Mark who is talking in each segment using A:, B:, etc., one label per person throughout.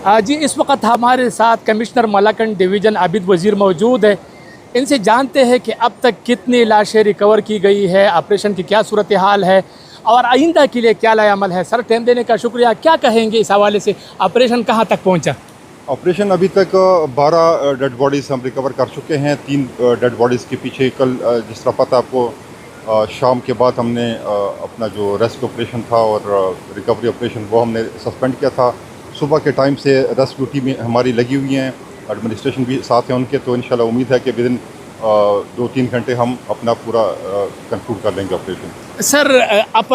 A: जी, इस वक्त हमारे साथ कमिश्नर मलाकंड डिवीज़न आबिद वज़ीर मौजूद है। इनसे जानते हैं कि अब तक कितनी लाशें रिकवर की गई है, ऑपरेशन की क्या सूरत हाल है और आइंदा के लिए क्या लाएअमल है। सर, टाइम देने का शुक्रिया। क्या कहेंगे इस हवाले से, ऑपरेशन कहाँ तक पहुँचा?
B: ऑपरेशन अभी तक 12 डेड बॉडीज़ हम रिकवर कर चुके हैं। 3 डेड बॉडीज़ के पीछे कल जिस तरह पता आपको शाम के बाद हमने अपना जो रेस्क्यू ऑपरेशन था और रिकवरी ऑपरेशन वो हमने सस्पेंड किया था। सुबह के टाइम से रेस्क्यू टीम हमारी लगी हुई हैं, एडमिनिस्ट्रेशन भी साथ हैं उनके, तो इंशाल्लाह उम्मीद है कि विदिन 2-3 घंटे हम अपना पूरा कंक्लूड कर लेंगे ऑपरेशन।
A: सर, अब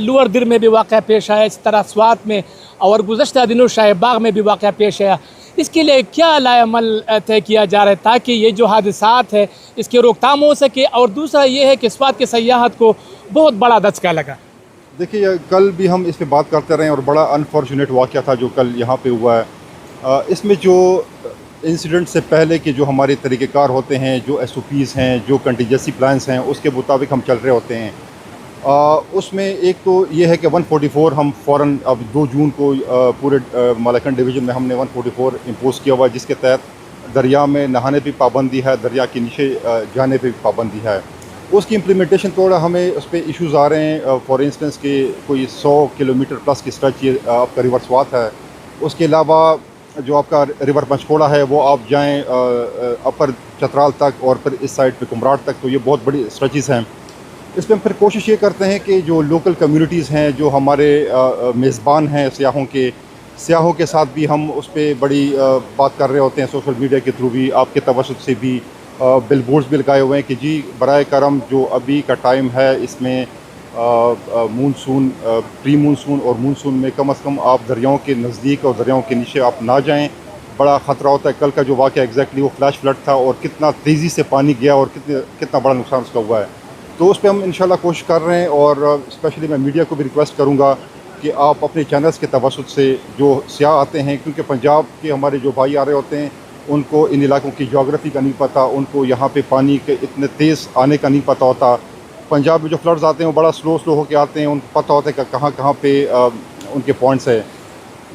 A: लोअर दिर में भी वाक़या पेश आया, इस तरह स्वात में और गुज़श्ता दिनों शाहीबाग में भी वाक़या पेश आया। इसके लिए क्या लाएअमल तय किया जा रहा है ताकि ये जो हादसात है इसकी रोकथाम हो सके? और दूसरा ये है कि स्वात के सयाहत को बहुत बड़ा धचका लगा।
B: देखिए, कल भी हम इस पे बात करते रहे और बड़ा अनफॉर्चुनेट वाक़या था जो कल यहाँ पे हुआ है। इसमें जो इंसिडेंट से पहले के जो हमारे तरीक़ेकार होते हैं, जो SOPs हैं, जो कंटीजेंसी प्लान्स हैं, उसके मुताबिक हम चल रहे होते हैं। उसमें एक तो ये है कि 144 हम फ़ौरन अब 2 जून को पूरे मलाकंड डिवीज़न में हमने 144 इम्पोज़ किया हुआ है, जिसके तहत दरिया में नहाने पर पाबंदी है, दरिया के नीचे जाने पर भी पाबंदी है। उसकी इम्प्लीमेंटेशन थोड़ा हमें उस पर इशूज़ आ रहे हैं। फॉर इंस्टेंस कि कोई 100 किलोमीटर प्लस की स्ट्रेच ये आपका रिवर स्वात है। उसके अलावा जो आपका रिवर पंचकोड़ा है वो आप जाएँ अपर चतराल तक और फिर इस साइड पे कुमराट तक, तो ये बहुत बड़ी स्ट्रेचेस हैं। इसमें फिर कोशिश ये करते हैं कि जो लोकल कम्युनिटीज़ हैं, जो हमारे मेज़बान हैं सियाहों के साथ भी हम उस पर बड़ी बात कर रहे होते हैं, सोशल मीडिया के थ्रू भी, आपके तवज्जुह से भी बिलबोर्ड्स भी लगाए हुए हैं कि जी बराए करम जो अभी का टाइम है इसमें मानसून, प्री मानसून और मानसून में कम से कम आप दरियाओं के नज़दीक और दरियाओं के नीचे आप ना जाएं, बड़ा ख़तरा होता है। कल का जो वाक़या एग्जैक्टली वो फ्लैश फ्लड था और कितना तेज़ी से पानी गया और कितना बड़ा नुकसान उसका हुआ है। तो उस पर हम इंशाल्लाह कोशिश कर रहे हैं और स्पेशली मैं मीडिया को भी रिक्वेस्ट करूँगा कि आप अपने चैनल्स के तवज्जुह से जो सियाह आते हैं, क्योंकि पंजाब के हमारे जो भाई आ रहे होते हैं उनको इन इलाकों की जोग्राफ़ी का नहीं पता, उनको यहाँ पे पानी के इतने तेज़ आने का नहीं पता होता। पंजाब में जो फ्लड्स आते हैं वो बड़ा स्लो होके आते हैं, उनको पता होता है कि कहाँ पे उनके पॉइंट्स हैं।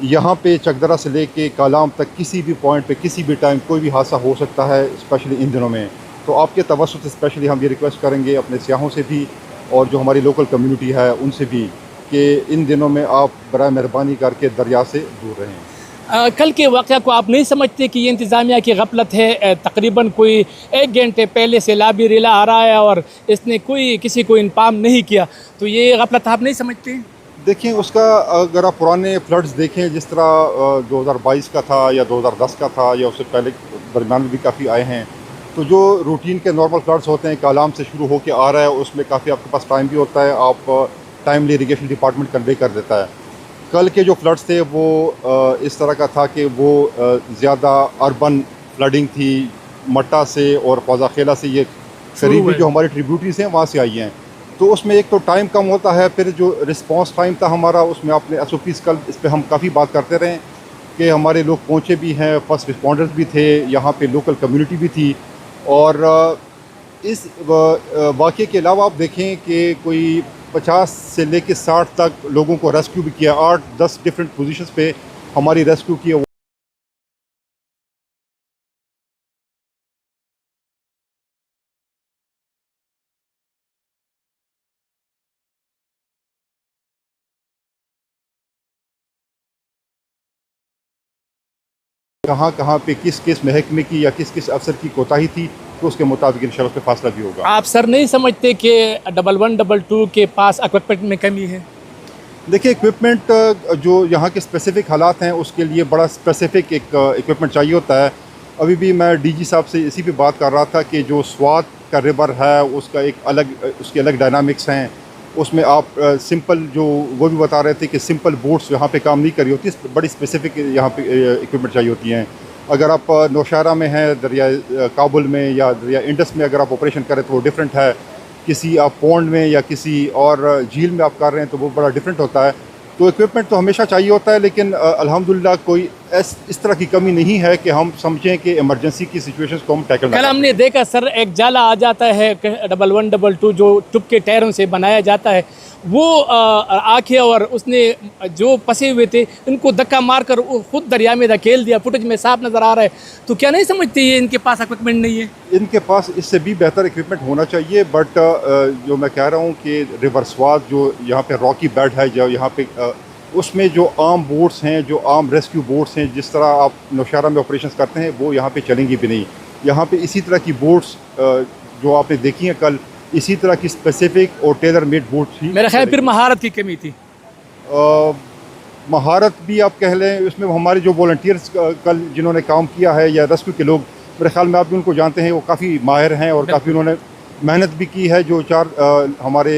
B: यहाँ पे चकदरा से लेके कालाम तक किसी भी पॉइंट पे किसी भी टाइम कोई भी हादसा हो सकता है, स्पेशली इन दिनों में। तो आपके तवज्जुह से स्पेशली हम ये रिक्वेस्ट करेंगे अपने सियाहों से भी और जो हमारी लोकल कम्यूनिटी है उनसे भी कि इन दिनों में आप बराए मेहरबानी करके दरिया से दूर रहें।
A: कल के वाक़या को आप नहीं समझते कि ये इंतज़ामिया की गफलत है? तकरीबन कोई 1 घंटे पहले से लाबी रेला आ रहा है और इसने किसी को इन्फॉर्म नहीं किया, तो ये गफलत आप नहीं समझते?
B: देखिए, उसका अगर आप पुराने फ्लड्स देखें, जिस तरह 2022 का था या 2010 का था या उससे पहले दरमियान में भी काफ़ी आए हैं, तो जो रूटीन के नॉर्मल फ्लड्स होते हैं कालाम से शुरू होकर आ रहा है, उसमें काफ़ी आपके पास टाइम भी होता है, आप टाइमली इरिगेशन डिपार्टमेंट कन्वे कर देता है। कल के जो फ्लड्स थे वो इस तरह का था कि वो ज़्यादा अर्बन फ्लडिंग थी, मट्टा से और ख्वाजा खेला से, ये करीबी जो हमारी ट्रिब्यूटरीज हैं वहाँ से आई हैं। तो उसमें एक तो टाइम कम होता है, फिर जो रिस्पांस टाइम था हमारा उसमें आपने SOPs कल इस पर हम काफ़ी बात करते रहे कि हमारे लोग पहुँचे भी हैं, फर्स्ट रिस्पॉन्डर्स भी थे, यहाँ पे लोकल कम्युनिटी भी थी। और इस वाक़े के अलावा आप देखें कि कोई 50 से लेके 60 तक लोगों को रेस्क्यू भी किया, 8-10 डिफरेंट पोजीशंस पे हमारी रेस्क्यू किया। कहाँ पे किस महकमे की या किस अफसर की कोताही थी, तो उसके मुताबिक इंशाल्लाह उस पर फासला भी होगा।
A: आप सर नहीं समझते कि 1122 के पास इक्विपमेंट में कमी है?
B: देखिए, इक्विपमेंट जो यहाँ के स्पेसिफ़िक हालात हैं उसके लिए बड़ा स्पेसिफ़िक एक इक्विपमेंट चाहिए होता है। अभी भी मैं DG साहब से इसी पे बात कर रहा था कि जो स्वात का रिवर है उसका उसके अलग डायनामिक्स हैं। उसमें आप सिंपल जो वो भी बता रहे थे कि सिंपल बोट्स यहाँ पे काम नहीं करी होती, बड़ी स्पेसिफ़िक यहाँ पे इक्विपमेंट चाहिए होती हैं। अगर आप नौशहरा में हैं, दरिया काबुल में या दरिया इंडस में अगर आप ऑपरेशन करें तो वो डिफरेंट है। किसी आप पौंड में या किसी और झील में आप कर रहे हैं तो वो बड़ा डिफरेंट होता है। तो इक्विपमेंट तो हमेशा चाहिए होता है, लेकिन अल्हम्दुलिल्लाह कोई इस तरह की कमी नहीं है कि हम समझें कि इमरजेंसी की सिचुएशंस को हम टैकल
A: कल हमने देखा सर, एक जाला आ जाता है 1122 जो टुप के टायरों से बनाया जाता है, वो आके और उसने जो फंसे हुए थे उनको धक्का मारकर खुद दरिया में धकेल दिया। फुटेज में साफ नज़र आ रहा है। तो क्या नहीं समझते ये इनके पास इक्विपमेंट नहीं है?
B: इनके पास इससे भी बेहतर इक्विपमेंट होना चाहिए, बट जो मैं कह रहा हूँ कि रिवर स्वात जो यहाँ पे रॉकी बेड है, जो यहाँ पे उसमें जो आर्म बोट्स हैं, जो आर्म रेस्क्यू बोट्स हैं, जिस तरह आप नौशहरा में ऑपरेशंस करते हैं, वो यहाँ पे चलेंगी भी नहीं। यहाँ पे इसी तरह की बोट्स जो आपने देखी हैं कल, इसी तरह की स्पेसिफिक और टेलर मेड बोट्स ही।
A: मेरा ख्याल फिर महारत की कमी थी।
B: महारत भी आप कह लें, उसमें हमारे जो वॉलंटियर्स कल जिन्होंने काम किया है या रेस्क्यू के लोग, मेरे ख्याल में आप भी उनको जानते हैं, वो काफ़ी माहिर हैं और काफ़ी उन्होंने मेहनत भी की है। जो 4 हमारे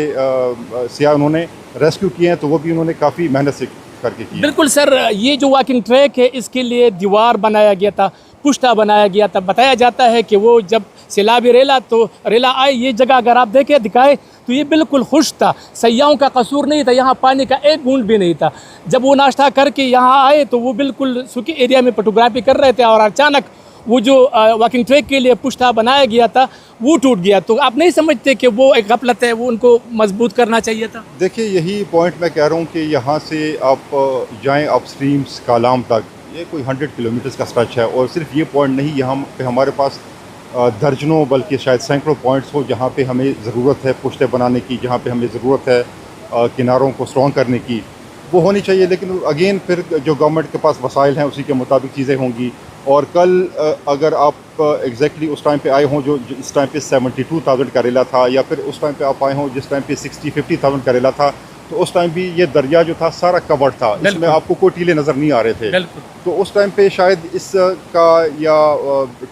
B: सियाह उन्होंने रेस्क्यू किए हैं, तो वो भी उन्होंने काफ़ी मेहनत से करके किए।
A: बिल्कुल सर, ये जो वॉकिंग ट्रैक है इसके लिए दीवार बनाया गया था, पुश्ता बनाया गया था। बताया जाता है कि वो जब सैलाबी रेला आए, ये जगह अगर आप देखें दिखाए तो ये बिल्कुल खुश था, सयाहों का कसूर नहीं था, यहाँ पानी का एक बूंद भी नहीं था। जब वो नाश्ता करके यहाँ आए तो वो बिल्कुल सूखे एरिया में फोटोग्राफी कर रहे थे और अचानक वो जो वॉकिंग ट्रैक के लिए पुश्ता बनाया गया था वो टूट गया। तो आप नहीं समझते कि वो एक गफलत है, वो उनको मजबूत करना चाहिए था? देखिए,
B: यही पॉइंट मैं कह रहा हूँ कि यहाँ से आप जाएँ अप स्ट्रीम्स कालाम तक, ये कोई 100 किलोमीटर्स का स्ट्रेच है। और सिर्फ ये पॉइंट नहीं, यहाँ पे हमारे पास दर्जनों बल्कि शायद सैकड़ों पॉइंट्स हो जहाँ पे हमें ज़रूरत है पुश्ते बनाने की, जहाँ पे हमें ज़रूरत है किनारों को स्ट्रॉन्ग करने की, वो होनी चाहिए। लेकिन अगेन फिर जो गवर्नमेंट के पास वसाइल हैं उसी के मुताबिक चीज़ें होंगी। और कल अगर आप एग्जैक्टली उस टाइम पे आए हों जो इस टाइम पे 72,000 का रेला था, या फिर उस टाइम पे आप आए हों जिस टाइम पे 50,000 का रेला था, तो उस टाइम भी ये दरिया जो था सारा कवर्ड था, इसमें आपको कोई टीले नज़र नहीं आ रहे थे। तो उस टाइम पे शायद इसका या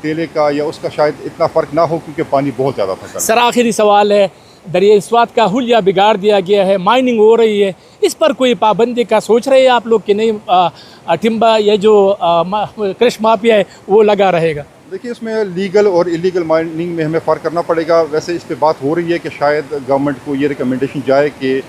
B: टेले का या उसका शायद इतना फ़र्क ना हो, क्योंकि पानी बहुत ज़्यादा था।
A: सर आखिरी सवाल है, दरिया स्वात का हुलिया बिगाड़ दिया गया है, माइनिंग हो रही है, इस पर कोई पाबंदी का सोच रहे हैं आप लोग कि नहीं टिम्बा ये जो क्रश माफिया है वो लगा रहेगा?
B: देखिए, इसमें लीगल और इलीगल माइनिंग में हमें फ़र्क करना पड़ेगा। वैसे इस पे बात हो रही है कि शायद गवर्नमेंट को ये रिकमेंडेशन जाए कि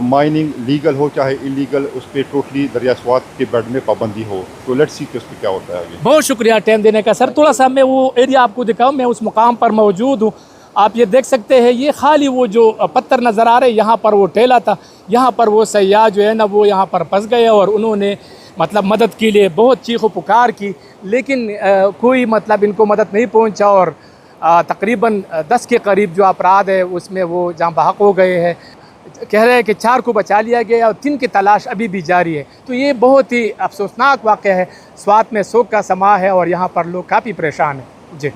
B: माइनिंग लीगल हो चाहे इलीगल, उस पर टोटली दरिया स्वात के बेड में पाबंदी हो। तो लेट्स सी कि उस पर क्या होता है आगे।
A: बहुत शुक्रिया टाइम देने का सर। थोड़ा सा मैं वो एरिया आपको दिखाऊँ, मैं उस मुकाम पर मौजूद हूँ। आप ये देख सकते हैं, ये खाली वो जो पत्थर नज़र आ रहे हैं, यहाँ पर वो टेला था, यहाँ पर वो सयाह जो है ना वो यहाँ पर फंस गए और उन्होंने मतलब मदद के लिए बहुत चीखो पुकार की, लेकिन कोई मतलब इनको मदद नहीं पहुँचा और तकरीबन 10 के करीब जो अपराध है उसमें वो जहाँ बहक हो गए हैं। कह रहे हैं कि 4 को बचा लिया गया और 3 की तलाश अभी भी जारी है। तो ये बहुत ही अफसोसनाक वाक़या है। स्वात में शोक का समा है और यहाँ पर लोग काफ़ी परेशान हैं। जी।